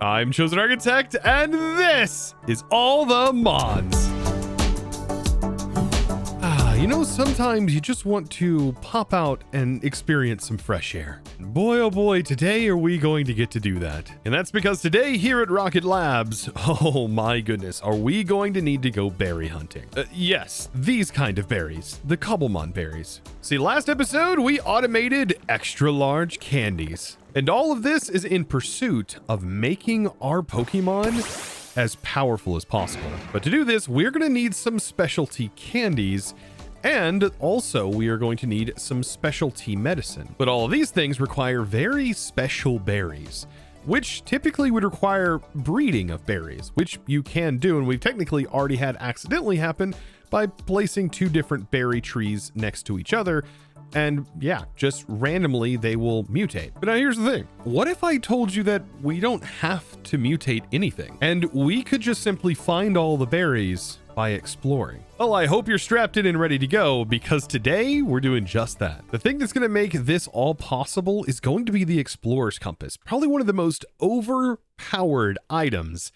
I'm ChosenArchitect, and this is All The Mons. You know, sometimes you just want to pop out and experience some fresh air. And boy, oh boy, today are we going to get to do that. And that's because today here at Rocket Labs, oh my goodness, are we going to need to go berry hunting? Yes, these kind of berries, the Cobblemon berries. See, last episode, we automated extra large candies. And all of this is in pursuit of making our Pokemon as powerful as possible. But to do this, we're going to need some specialty candies. And also, we are going to need some specialty medicine. But all of these things require very special berries, which typically would require breeding of berries, which you can do, and we've technically already had accidentally happen by placing two different berry trees next to each other. And yeah, just randomly they will mutate. But now here's the thing. What if I told you that we don't have to mutate anything, and we could just simply find all the berries by exploring? Well, I hope you're strapped in and ready to go, because today we're doing just that. The thing that's going to make this all possible is going to be the Explorer's Compass, probably one of the most overpowered items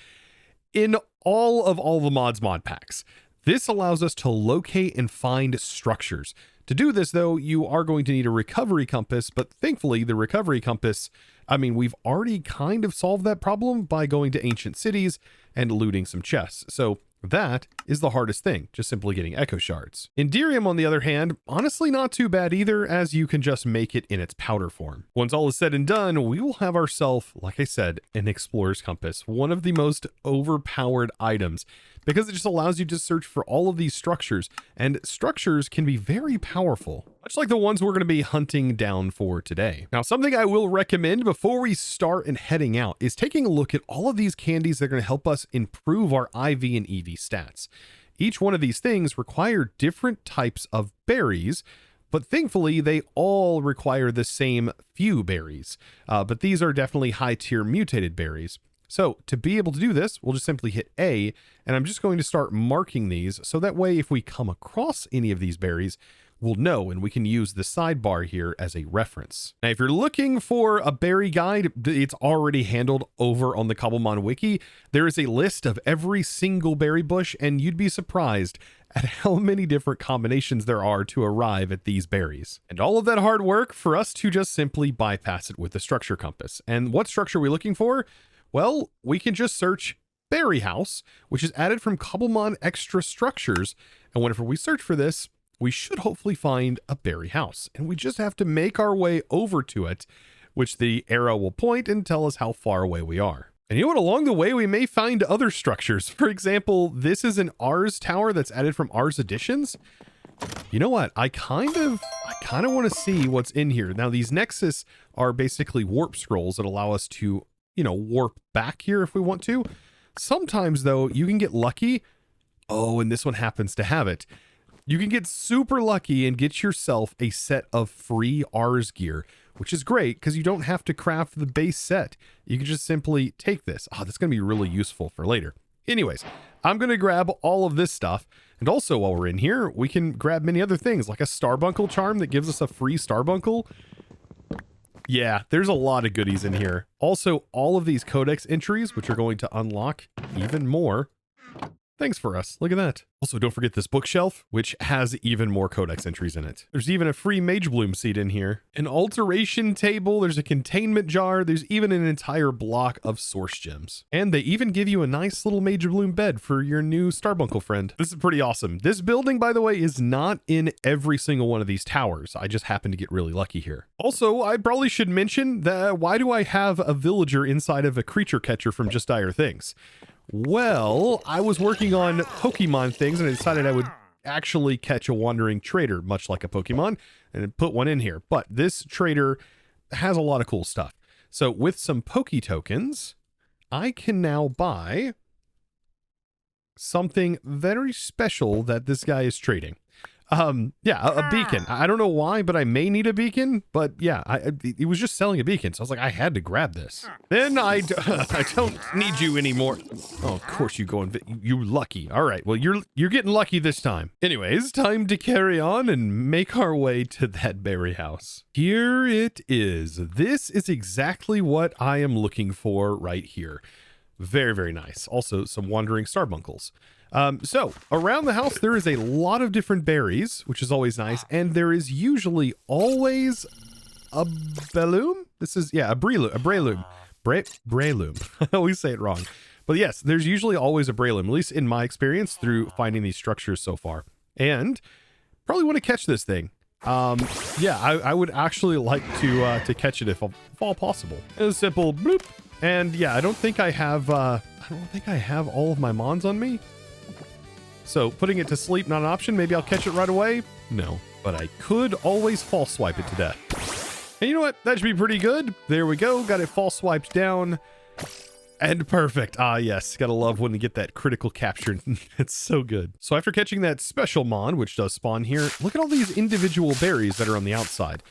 in all the mods mod packs. This allows us to locate and find structures. To do this, though, you are going to need a recovery compass, but thankfully the recovery compass, we've already kind of solved that problem by going to ancient cities and looting some chests. So that is the hardest thing, just simply getting echo shards. Enderium, on the other hand, honestly not too bad either, as you can just make it in its powder form. Once all is said and done, we will have ourselves, like I said, an Explorer's Compass, one of the most overpowered items, because it just allows you to search for all of these structures, and structures can be very powerful, much like the ones we're going to be hunting down for today. Now, something I will recommend before we start and heading out is taking a look at all of these candies that are going to help us improve our IV and EV stats. Each one of these things require different types of berries, but thankfully they all require the same few berries. But these are definitely high tier mutated berries. So to be able to do this, we'll just simply hit A, and I'm just going to start marking these, so that way if we come across any of these berries, we'll know, and we can use the sidebar here as a reference. Now, if you're looking for a berry guide, it's already handled over on the Cobblemon wiki. There is a list of every single berry bush, and you'd be surprised at how many different combinations there are to arrive at these berries. And all of that hard work for us to just simply bypass it with the structure compass. And what structure are we looking for? Well, we can just search Berry House, which is added from Cobblemon extra structures. And whenever we search for this, we should hopefully find a berry house. And we just have to make our way over to it, which the arrow will point and tell us how far away we are. And you know what? Along the way, we may find other structures. For example, this is an Ars tower that's added from Ars Editions. You know what? I kind of want to see what's in here. Now, these Nexus are basically warp scrolls that allow us to, warp back here if we want to. Sometimes, though, you can get lucky. Oh, and this one happens to have it. You can get super lucky and get yourself a set of free Ars gear, which is great because you don't have to craft the base set. You can just simply take this. Oh, that's going to be really useful for later. Anyways, I'm going to grab all of this stuff. And also, while we're in here, we can grab many other things, like a Starbuncle charm that gives us a free Starbuncle. Yeah, there's a lot of goodies in here. Also, all of these codex entries, which are going to unlock even more. Thanks for us. Look at that. Also, don't forget this bookshelf, which has even more codex entries in it. There's even a free Mage Bloom seed in here. An alteration table. There's a containment jar. There's even an entire block of source gems. And they even give you a nice little Mage Bloom bed for your new Starbuncle friend. This is pretty awesome. This building, by the way, is not in every single one of these towers. I just happened to get really lucky here. Also, I probably should mention that why do I have a villager inside of a creature catcher from Just Dire Things? Well, I was working on Pokemon things and I decided I would actually catch a wandering trader, much like a Pokemon, and put one in here. But this trader has a lot of cool stuff. So with some Poke tokens, I can now buy something very special that this guy is trading. Yeah, a beacon. I don't know why, but I may need a beacon. But yeah, it was just selling a beacon, so I was like, I had to grab this. Then I don't need you anymore. Oh, of course you go and you lucky. All right, well you're getting lucky this time. Anyways, time to carry on and make our way to that berry house. Here it is. This is exactly what I am looking for right here. Very, very nice. Also, some wandering starbunkles. So around the house, there is a lot of different berries, which is always nice. And there is usually always a breloom. This is, yeah, a breloom. Breloom. I always say it wrong. But yes, there's usually always a breloom, at least in my experience through finding these structures so far. And probably want to catch this thing. Yeah, I would actually like to catch it if all possible. A simple bloop. And yeah, I don't think I have all of my mons on me. So putting it to sleep, not an option. Maybe I'll catch it right away. No, but I could always false swipe it to death. And you know what? That should be pretty good. There we go. Got it false swiped down. And perfect. Ah, yes. Gotta love when you get that critical capture. It's so good. So after catching that special mon, which does spawn here, look at all these individual berries that are on the outside.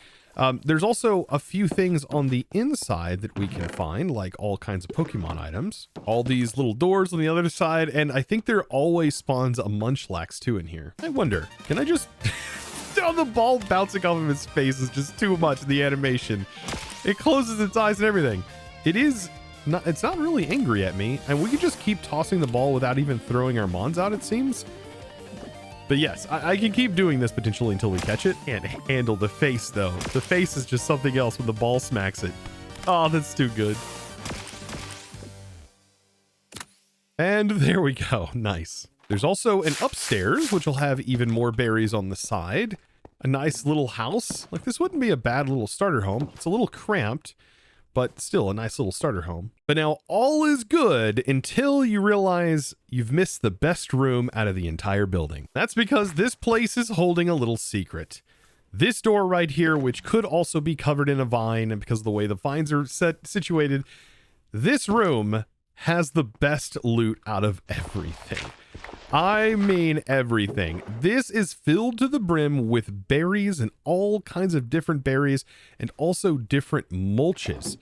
There's also a few things on the inside that we can find, like all kinds of Pokemon items. All these little doors on the other side, and I think there always spawns a Munchlax too in here. I wonder, can I just... Oh, the ball bouncing off of his face is just too much, the animation. It closes its eyes and everything. It's not really angry at me, and we can just keep tossing the ball without even throwing our mons out, it seems. But yes, I can keep doing this potentially until we catch it. Can't handle the face, though. The face is just something else when the ball smacks it. Oh, that's too good. And there we go. Nice. There's also an upstairs, which will have even more berries on the side. A nice little house. Like, this wouldn't be a bad little starter home. It's a little cramped, but still a nice little starter home. But now all is good until you realize you've missed the best room out of the entire building. That's because this place is holding a little secret. This door right here, which could also be covered in a vine, and because of the way the vines are situated, this room has the best loot out of everything. I mean everything. This is filled to the brim with berries and all kinds of different berries and also different mulches.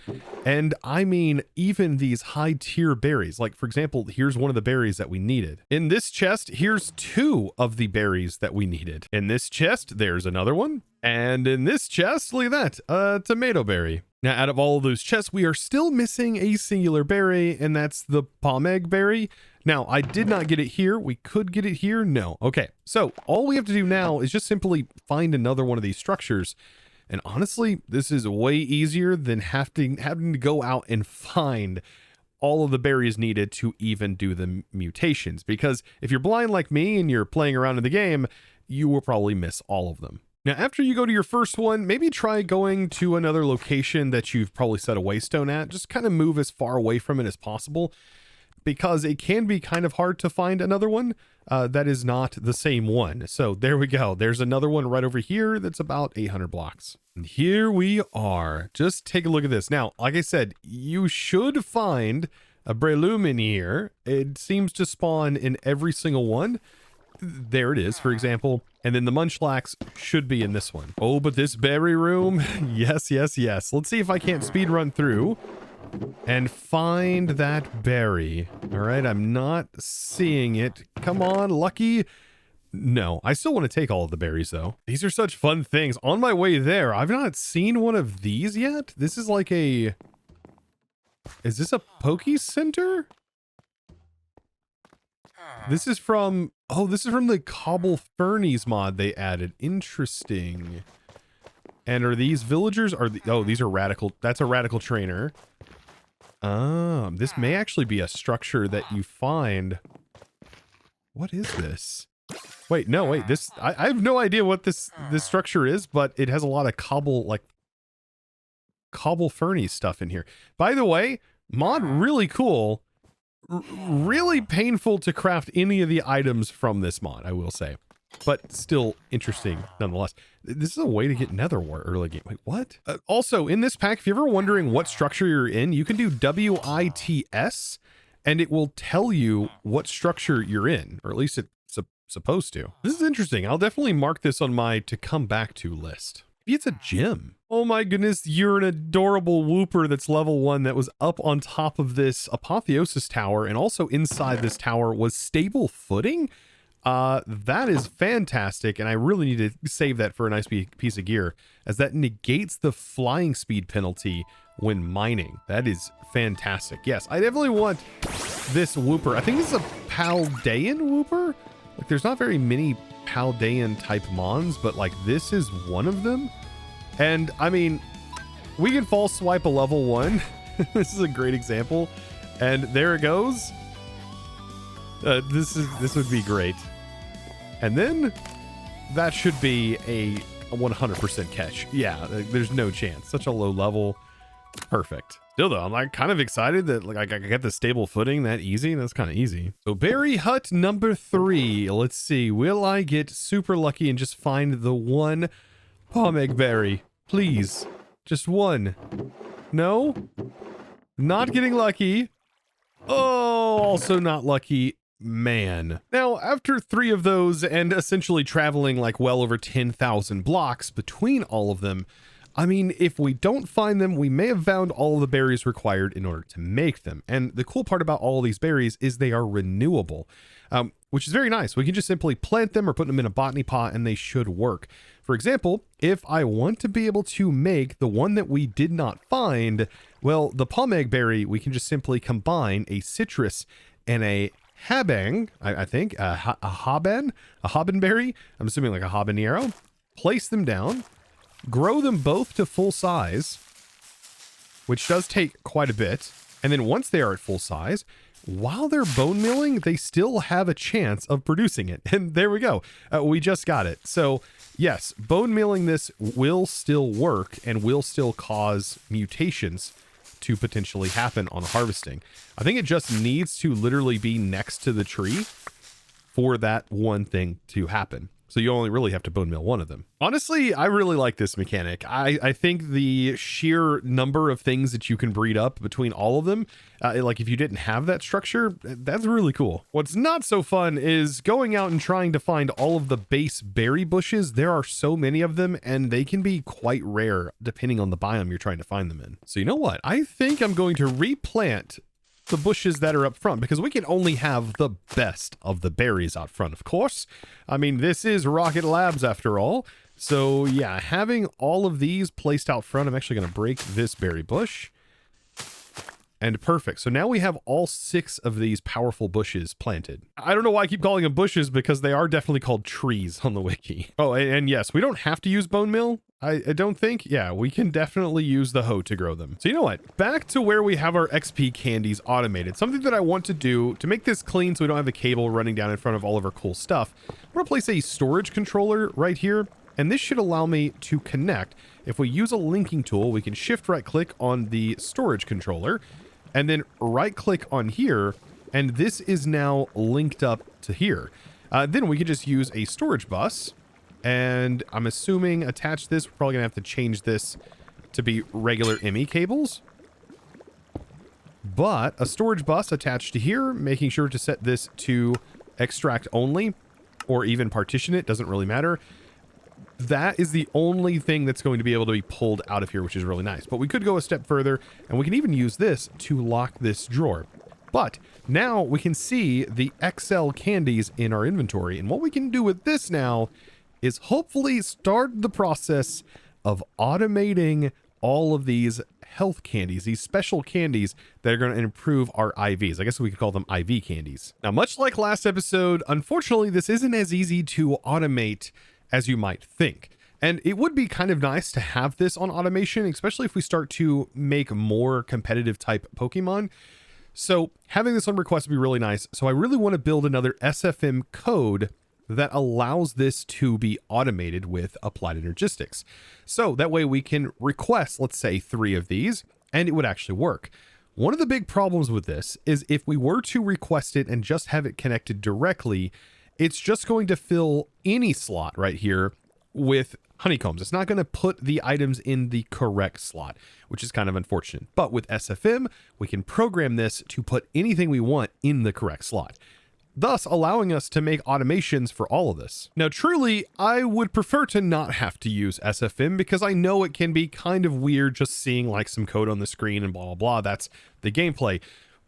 And I mean even these high tier berries. Like, for example, here's one of the berries that we needed. In this chest, here's 2 of the berries that we needed. In this chest, there's another one. And in this chest, look at that, a tomato berry. Now, out of all of those chests, we are still missing a singular berry, and that's the pomeg berry. Now, I did not get it here. We could get it here. No. Okay. So all we have to do now is just simply find another one of these structures. And honestly, this is way easier than having to go out and find all of the berries needed to even do the mutations. Because if you're blind like me and you're playing around in the game, you will probably miss all of them. Now, after you go to your first one, maybe try going to another location that you've probably set a waystone at. Just kind of move as far away from it as possible, because it can be kind of hard to find another one that is not the same one. So there we go. There's another one right over here that's about 800 blocks. And here we are. Just take a look at this. Now, like I said, you should find a breloom in here. It seems to spawn in every single one. There it is, for example. And then the Munchlax should be in this one. Oh, but this berry room. Yes, yes, yes. Let's see if I can't speed run through and find that berry. All right, I'm not seeing it. Come on, lucky. No, I still want to take all of the berries, though. These are such fun things. On my way there, I've not seen one of these yet. This is like a... Is this a Poké Center? This is from... Oh, this is from the Cobblemon mod they added. Interesting. And are these villagers? Oh, these are radical. That's a radical trainer. This may actually be a structure that you find. What is this? Wait, no, wait. This I have no idea what this structure is, but it has a lot of Cobblemon stuff in here. By the way, mod really cool. Really painful to craft any of the items from this mod, I will say, but still interesting nonetheless. This is a way to get nether wart early game. Wait, what? Also, in this pack, if you're ever wondering what structure you're in, you can do WITS and it will tell you what structure you're in, or at least it's supposed to. This is interesting. I'll definitely mark this on my to come back to list. Maybe it's a gym. Oh my goodness, you're an adorable Wooper that's level 1 that was up on top of this Apotheosis tower, and also inside this tower was stable footing. That is fantastic, and I really need to save that for a nice piece of gear, as that negates the flying speed penalty when mining. That is fantastic. Yes, I definitely want this Wooper. I think this is a Paldean Wooper. Like, there's not very many Paldean type Mons, but like this is one of them. And I mean, we can false swipe a level 1. This is a great example. And there it goes. This would be great. And then that should be a 100% catch. Yeah, there's no chance. Such a low level. Perfect. Still though, I'm like kind of excited that like I get the stable footing that easy. That's kind of easy. So berry hut number 3. Let's see. Will I get super lucky and just find the one Pomeg berry? Please. Just one. No? Not getting lucky. Oh, also not lucky. Man. Now, after 3 of those and essentially traveling like well over 10,000 blocks between all of them, I mean, if we don't find them, we may have found all of the berries required in order to make them. And the cool part about all of these berries is they are renewable, which is very nice. We can just simply plant them or put them in a botany pot and they should work. For example, if I want to be able to make the one that we did not find, well, the pomeg berry, we can just simply combine a citrus and a habang, I think, a habanberry. I'm assuming like a habanero. Place them down. Grow them both to full size, which does take quite a bit. And then once they are at full size, while they're bone milling, they still have a chance of producing it. And there we go. We just got it. So yes, bone milling this will still work and will still cause mutations to potentially happen on harvesting. I think it just needs to literally be next to the tree for that one thing to happen. So you only really have to bone mill one of them. Honestly, I really like this mechanic. I think the sheer number of things that you can breed up between all of them, like if you didn't have that structure, that's really cool. What's not so fun is going out and trying to find all of the base berry bushes. There are so many of them and they can be quite rare depending on the biome you're trying to find them in. So you know what? I think I'm going to replant the bushes that are up front, because we can only have the best of the berries out front, of course. I mean, this is Rocket Labs after all. So yeah, having all of these placed out front, I'm actually going to break this berry bush. And perfect. So now we have all 6 of these powerful bushes planted. I don't know why I keep calling them bushes, because they are definitely called trees on the wiki. Oh, and yes, we don't have to use bone mill. I don't think. Yeah, we can definitely use the hoe to grow them. So you know what? Back to where we have our XP candies automated. Something that I want to do to make this clean so we don't have the cable running down in front of all of our cool stuff. I'm going to place a storage controller right here. And this should allow me to connect. If we use a linking tool, we can shift right click on the storage controller and then right click on here. And this is now linked up to here. Then we can just use a storage bus. And I'm assuming attach this. We're probably gonna have to change this to be regular ME cables. But a storage bus attached to here, making sure to set this to extract only, or even partition it, doesn't really matter. That is the only thing that's going to be able to be pulled out of here, which is really nice. But we could go a step further, and we can even use this to lock this drawer. But now we can see the XL candies in our inventory. And what we can do with this now is hopefully start the process of automating all of these health candies, these special candies that are going to improve our IVs. I guess we could call them IV candies. Now, much like last episode, unfortunately, this isn't as easy to automate as you might think. And it would be kind of nice to have this on automation, especially if we start to make more competitive type Pokemon. So having this on request would be really nice. So I really want to build another SFM code that allows this to be automated with applied energistics. So that way we can request, let's say 3 of these, and it would actually work. One of the big problems with this is if we were to request it and just have it connected directly, it's just going to fill any slot right here with honeycombs. It's not going to put the items in the correct slot, which is kind of unfortunate. But with SFM, we can program this to put anything we want in the correct slot. thus allowing us to make automations for all of this. Now, truly, I would prefer to not have to use SFM because I know it can be kind of weird just seeing like some code on the screen and blah, blah, blah. That's the gameplay.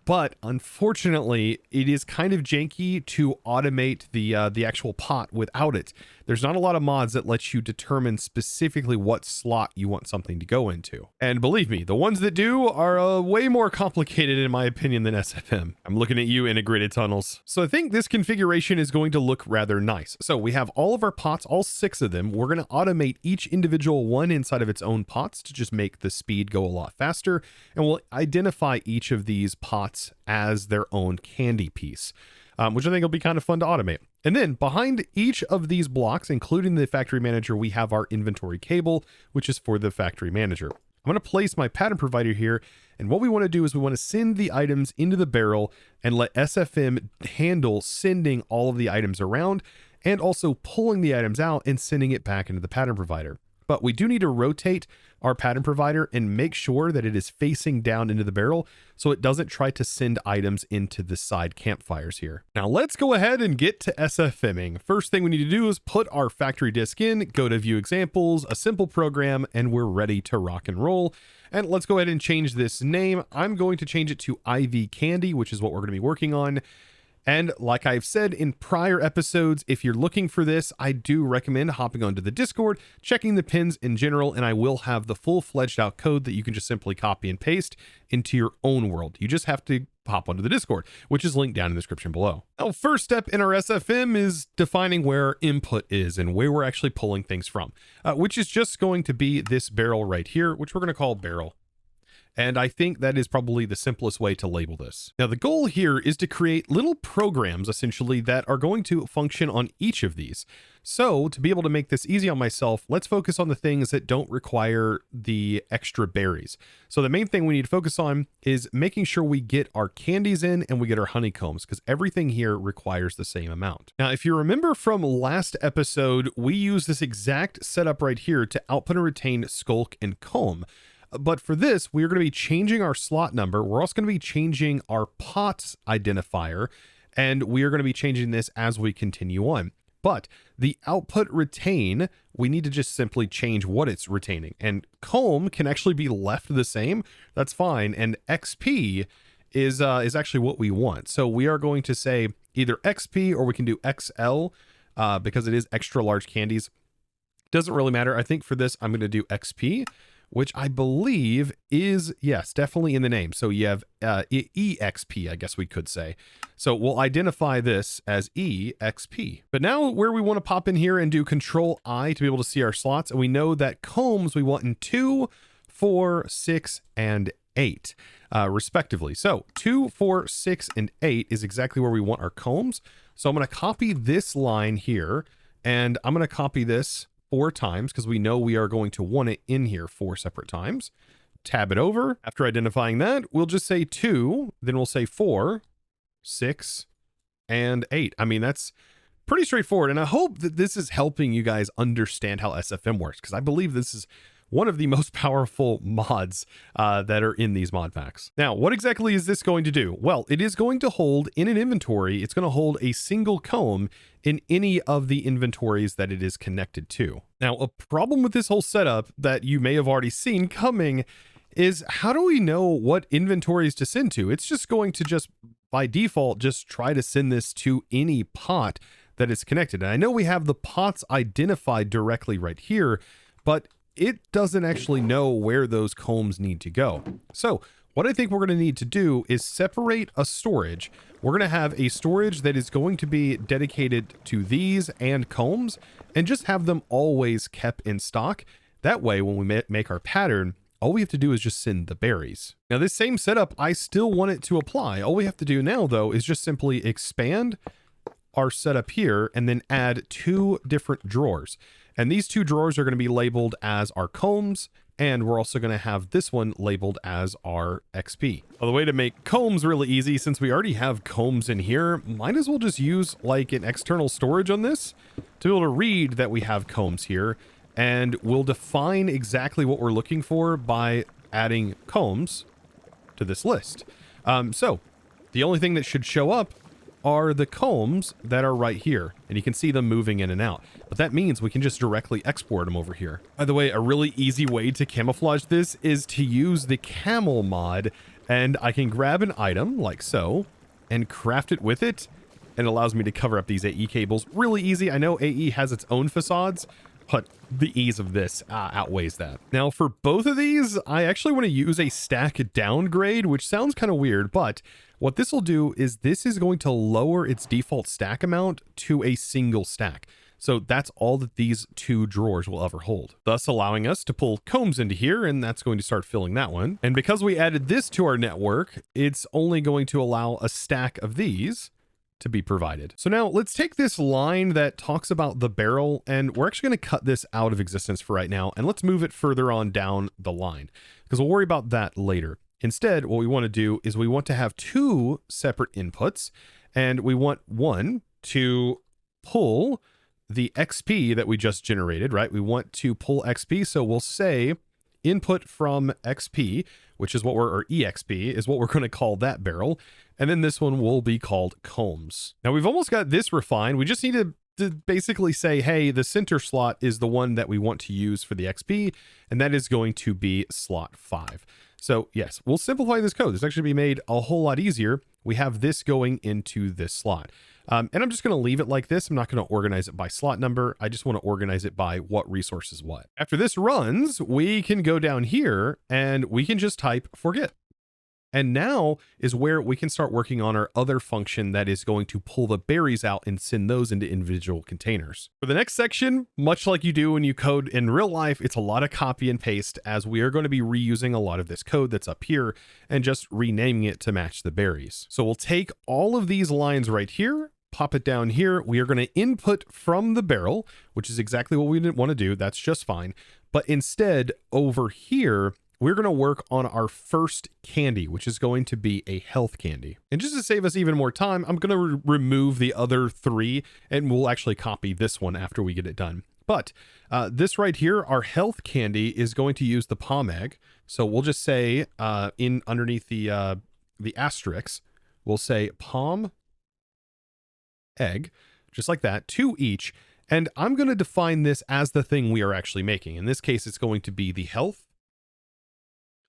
But unfortunately, it is kind of janky to automate the actual pot without it. There's not a lot of mods that let you determine specifically what slot you want something to go into. And believe me, the ones that do are way more complicated in my opinion than SFM. I'm looking at you, integrated tunnels. So I think this configuration is going to look rather nice. So we have all of our pots, all 6 of them. We're going to automate each individual one inside of its own pots to just make the speed go a lot faster. And we'll identify each of these pots as their own candy piece, which I think will be kind of fun to automate. And then behind each of these blocks, including the factory manager, we have our inventory cable, which is for the factory manager. I'm going to place my pattern provider here. And what we want to do is we want to send the items into the barrel and let SFM handle sending all of the items around and also pulling the items out and sending it back into the pattern provider. But we do need to rotate our pattern provider and make sure that it is facing down into the barrel so it doesn't try to send items into the side campfires here. Now let's go ahead and get to SFMing. First thing we need to do is put our factory disk in, go to view examples, a simple program, and we're ready to rock and roll. And let's go ahead and change this name. I'm going to change it to IV Candy, which is what we're going to be working on. And like I've said in prior episodes, if you're looking for this, I do recommend hopping onto the Discord, checking the pins in general, and I will have the full fledged out code that you can just simply copy and paste into your own world. You just have to hop onto the Discord, which is linked down in the description below. Now, first step in our SFM is defining where our input is and where we're actually pulling things from, which is just going to be this barrel right here, which we're going to call barrel. And I think that is probably the simplest way to label this. Now, the goal here is to create little programs, essentially, that are going to function on each of these. So to be able to make this easy on myself, let's focus on the things that don't require the extra berries. So the main thing we need to focus on is making sure we get our candies in and we get our honeycombs, because everything here requires the same amount. Now, if you remember from last episode, we used this exact setup right here to output and retain skulk and comb. But for this, we're going to be changing our slot number. We're also going to be changing our pots identifier, and we are going to be changing this as we continue on. But the output retain, we need to just simply change what it's retaining. And comb can actually be left the same. That's fine. And XP is actually what we want. So we are going to say either XP or we can do XL because it is extra large candies. Doesn't really matter. I think for this, I'm going to do XP, which I believe is, yes, definitely in the name. So you have EXP, I guess we could say. So we'll identify this as EXP. But now where we want to pop in here and do Control I to be able to see our slots. And we know that combs we want in 2, 4, 6, and 8, respectively. So 2, 4, 6, and 8 is exactly where we want our combs. So I'm going to copy this line here, and I'm going to copy this 4 times because we know we are going to want it in here 4 separate times. Tab it over. After identifying that, we'll just say 2, then we'll say 4, 6, and 8. I mean, that's pretty straightforward. And I hope that this is helping you guys understand how SFM works, because I believe this is one of the most powerful mods that are in these mod packs. Now, what exactly is this going to do? Well, it is going to hold in an inventory. It's going to hold a single comb in any of the inventories that it is connected to. Now, a problem with this whole setup that you may have already seen coming is, how do we know what inventories to send to? It's just going to just by default just try to send this to any pot that is connected. And I know we have the pots identified directly right here, but it doesn't actually know where those combs need to go. So what I think we're going to need to do is separate a storage. We're going to have a storage that is going to be dedicated to these and combs, and just have them always kept in stock. That way, when we make our pattern, all we have to do is just send the berries. Now, this same setup, I still want it to apply. All we have to do now, though, is just simply expand our setup here and then add 2 different drawers. And these 2 drawers are going to be labeled as our combs, and we're also going to have this one labeled as our XP. Well, the way to make combs really easy, since we already have combs in here, might as well just use like an external storage on this to be able to read that we have combs here. And we'll define exactly what we're looking for by adding combs to this list. So the only thing that should show up are the combs that are right here, and you can see them moving in and out. But that means we can just directly export them over here. By the way, a really easy way to camouflage this is to use the camel mod, and I can grab an item like so and craft it with it, and it allows me to cover up these AE cables. Really easy. I know AE has its own facades, but the ease of this outweighs that. Now, for both of these, I actually want to use a stack downgrade, which sounds kind of weird, but what this will do is this is going to lower its default stack amount to a single stack. So that's all that these two drawers will ever hold, thus allowing us to pull combs into here, and that's going to start filling that one. And because we added this to our network, it's only going to allow a stack of these to be provided. So now let's take this line that talks about the barrel, and we're actually going to cut this out of existence for right now, and let's move it further on down the line, because we'll worry about that later. Instead, what we want to do is we want to have two separate inputs, and we want one to pull the XP that we just generated, right? We want to pull XP, so we'll say input from XP, which is what or EXP is what we're going to call that barrel. And then this one will be called combs. Now we've almost got this refined. We just need to basically say, hey, the center slot is the one that we want to use for the XP, and that is going to be slot 5. So yes, we'll simplify this code. This actually be made a whole lot easier. We have this going into this slot. And I'm just going to leave it like this. I'm not going to organize it by slot number. I just want to organize it by what resource is what. After this runs, we can go down here and we can just type forget. And now is where we can start working on our other function that is going to pull the berries out and send those into individual containers. For the next section, much like you do when you code in real life, it's a lot of copy and paste, as we are going to be reusing a lot of this code that's up here and just renaming it to match the berries. So we'll take all of these lines right here, pop it down here. We are going to input from the barrel, which is exactly what we didn't want to do. That's just fine. But instead, over here, we're going to work on our first candy, which is going to be a health candy. And just to save us even more time, I'm going to remove the other 3, and we'll actually copy this one after we get it done. But this right here, our health candy, is going to use the palm egg. So we'll just say underneath the asterisk, we'll say palm egg, just like that, 2 each. And I'm going to define this as the thing we are actually making. In this case, it's going to be the health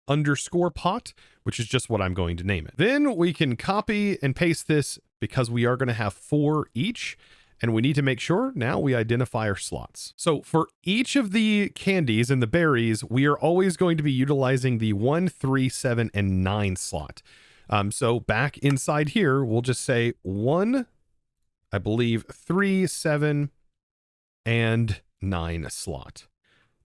underscore pot, which is just what I'm going to name it. Then we can copy and paste this because we are going to have 4 each. And we need to make sure now we identify our slots. So for each of the candies and the berries, we are always going to be utilizing the 1, 3, 7, and 9 slot. So back inside here, we'll just say 1, I believe 3, 7, and 9 slot.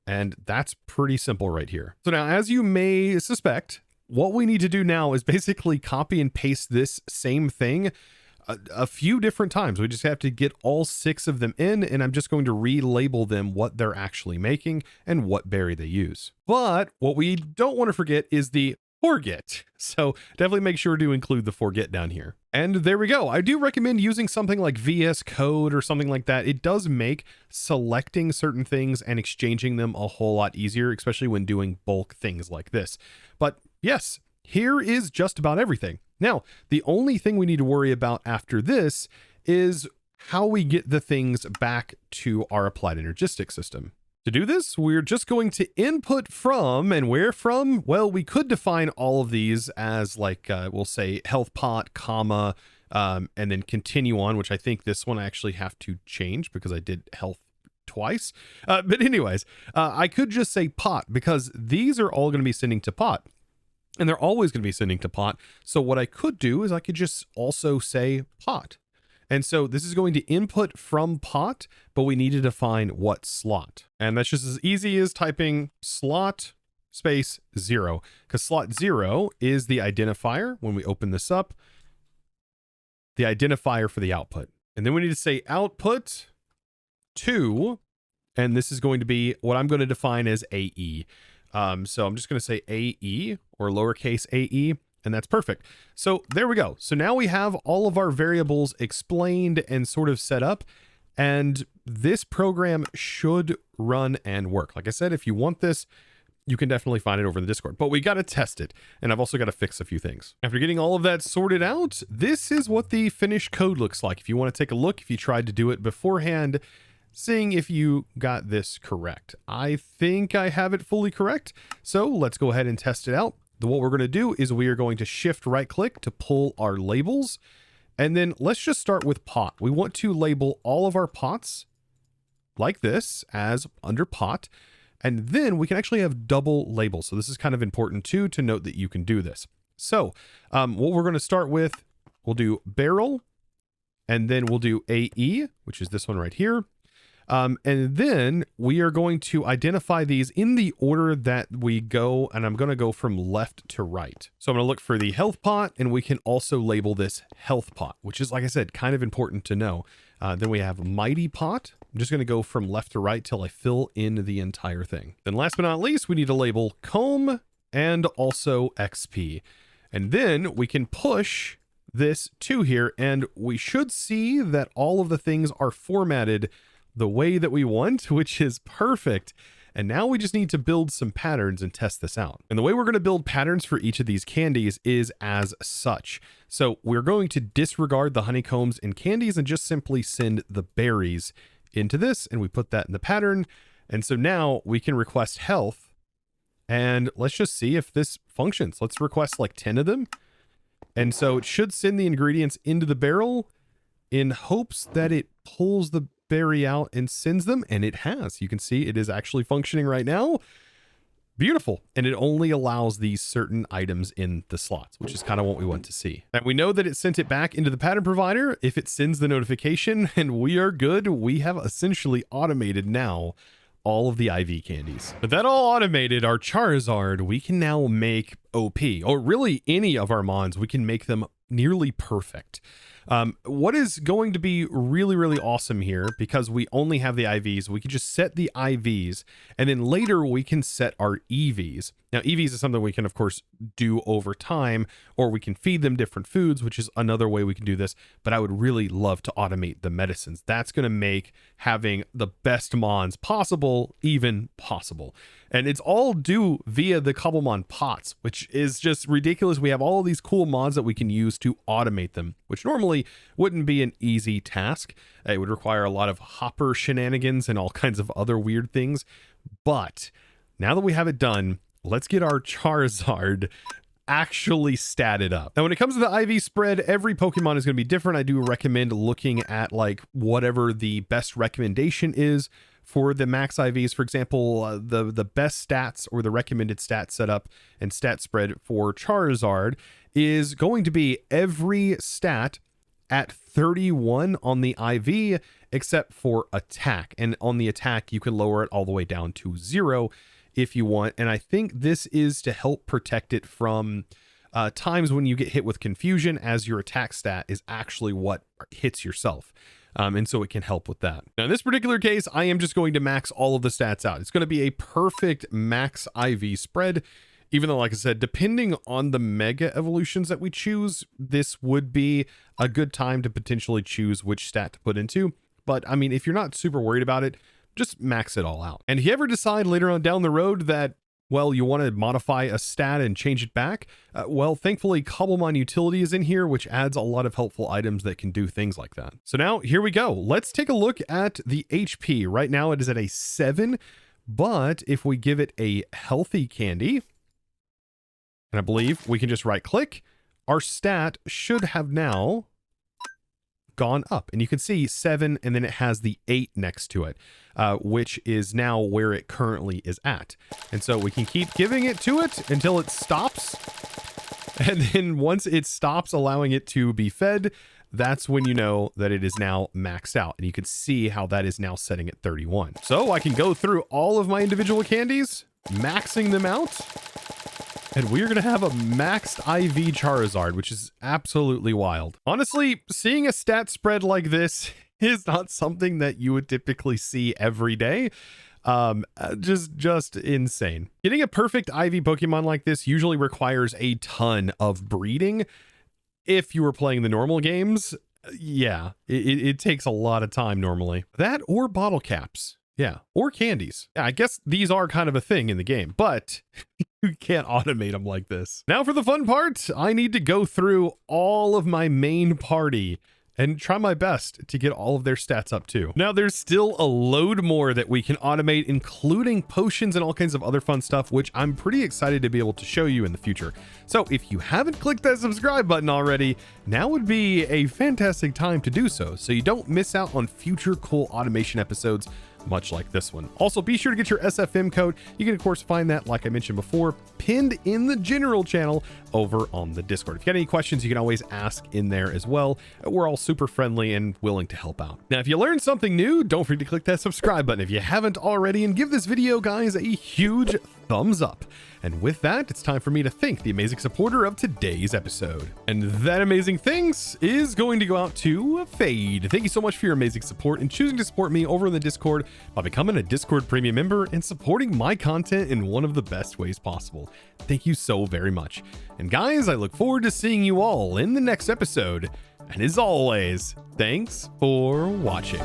And that's pretty simple right here. So now, as you may suspect, what we need to do now is basically copy and paste this same thing a few different times. We just have to get all 6 of them in, and I'm just going to relabel them what they're actually making and what berry they use. But what we don't want to forget is the forget. So definitely make sure to include the forget down here. And there we go. I do recommend using something like VS Code or something like that. It does make selecting certain things and exchanging them a whole lot easier, especially when doing bulk things like this. But yes, here is just about everything. Now, the only thing we need to worry about after this is how we get the things back to our applied energistic system. To do this, we're just going to input from, and where from? Well, we could define all of these as like, we'll say health pot, comma, and then continue on, which I think this one I actually have to change because I did health twice. But anyways, I could just say pot because these are all going to be sending to pot. And they're always going to be sending to pot. So what I could do is I could just also say pot. And so this is going to input from pot, but we need to define what slot. And that's just as easy as typing slot space 0, because slot 0 is the identifier. When we open this up, the identifier for the output. And then we need to say output to, and this is going to be what I'm going to define as AE. So I'm just going to say AE or lowercase AE. And that's perfect. So there we go. So now we have all of our variables explained and sort of set up, and this program should run and work. Like I said, if you want this, you can definitely find it over in the Discord. But we got to test it, and I've also got to fix a few things. After getting all of that sorted out, this is what the finished code looks like. If you want to take a look, if you tried to do it beforehand, seeing if you got this correct. I think I have it fully correct, so let's go ahead and test it out. What we're going to do is we are going to shift right click to pull our labels, and then let's just start with pot. We want to label all of our pots like this as under pot, and then we can actually have double labels. So this is kind of important too, to note that you can do this. So what we're going to start with, we'll do barrel, and then we'll do AE, which is this one right here. And then we are going to identify these in the order that we go, and I'm going to go from left to right. So I'm going to look for the health pot, and we can also label this health pot, which is, like I said, kind of important to know. Then we have mighty pot. I'm just going to go from left to right till I fill in the entire thing. Then last but not least, we need to label comb and also XP. And then we can push this to here, and we should see that all of the things are formatted the way that we want, which is perfect. And now we just need to build some patterns and test this out. And the way we're going to build patterns for each of these candies is as such. So we're going to disregard the honeycombs and candies and just simply send the berries into this. And we put that in the pattern. And so now we can request health, and let's just see if this functions. Let's request like 10 of them. And so it should send the ingredients into the barrel in hopes that it pulls the berry out and sends them, and it has. You can see it is actually functioning right now. Beautiful. And it only allows these certain items in the slots, which is kind of what we want to see. And we know that it sent it back into the pattern provider. If it sends the notification and we are good, we have essentially automated now all of the IV candies. But that all automated, our Charizard, we can now make OP, or really any of our mons, we can make them nearly perfect. What is going to be really, really awesome here, because we only have the IVs, we can just set the IVs, and then later we can set our EVs. Now, EVs is something we can, of course, do over time, or we can feed them different foods, which is another way we can do this. But I would really love to automate the medicines. That's going to make having the best mons possible even possible. And it's all due via the Cobblemon pots, which is just ridiculous. We have all these cool mods that we can use to automate them, which normally wouldn't be an easy task. It would require a lot of hopper shenanigans and all kinds of other weird things. But now that we have it done, let's get our Charizard actually statted up. Now, when it comes to the IV spread, every Pokemon is going to be different. I do recommend looking at like whatever the best recommendation is for the max IVs. For example, the best stats or the recommended stat setup and stat spread for Charizard is going to be every stat at 31 on the IV, except for attack. And on the attack, you can lower it all the way down to 0 if you want. And I think this is to help protect it from times when you get hit with confusion, as your attack stat is actually what hits yourself. And so it can help with that. Now, in this particular case, I am just going to max all of the stats out. It's going to be a perfect max IV spread, even though, like I said, depending on the mega evolutions that we choose, this would be a good time to potentially choose which stat to put into. But I mean, if you're not super worried about it, just max it all out. And if you ever decide later on down the road that, well, you want to modify a stat and change it back, well, thankfully, Cobblemon utility is in here, which adds a lot of helpful items that can do things like that. So now here we go. Let's take a look at the HP. Right now it is at a 7, but if we give it a healthy candy, and I believe we can just right click, our stat should have now gone up, and you can see 7, and then it has the 8 next to it, which is now where it currently is at. And so we can keep giving it to it until it stops, and then once it stops allowing it to be fed, that's when you know that it is now maxed out. And you can see how that is now setting at 31. So I can go through all of my individual candies, maxing them out, and we're going to have a maxed IV Charizard, which is absolutely wild. Honestly, seeing a stat spread like this is not something that you would typically see every day. Just insane. Getting a perfect IV Pokemon like this usually requires a ton of breeding. If you were playing the normal games, yeah, it takes a lot of time normally. That or bottle caps. Yeah, or candies. Yeah, I guess these are kind of a thing in the game, but you can't automate them like this. Now for the fun part, I need to go through all of my main party and try my best to get all of their stats up too. Now there's still a load more that we can automate, including potions and all kinds of other fun stuff, which I'm pretty excited to be able to show you in the future. So if you haven't clicked that subscribe button already, now would be a fantastic time to do so you don't miss out on future cool automation episodes much like this one. Also, be sure to get your SFM code. You can of course find that, like I mentioned before, pinned in the general channel over on the Discord. If you got any questions, you can always ask in there as well. We're all super friendly and willing to help out. Now, if you learned something new, don't forget to click that subscribe button if you haven't already, and give this video, guys, a huge thumbs up. And with that, it's time for me to thank the amazing supporter of today's episode. And that amazing thanks is going to go out to Fade. Thank you so much for your amazing support and choosing to support me over in the Discord by becoming a Discord premium member and supporting my content in one of the best ways possible. Thank you so very much. And guys, I look forward to seeing you all in the next episode. And as always, thanks for watching.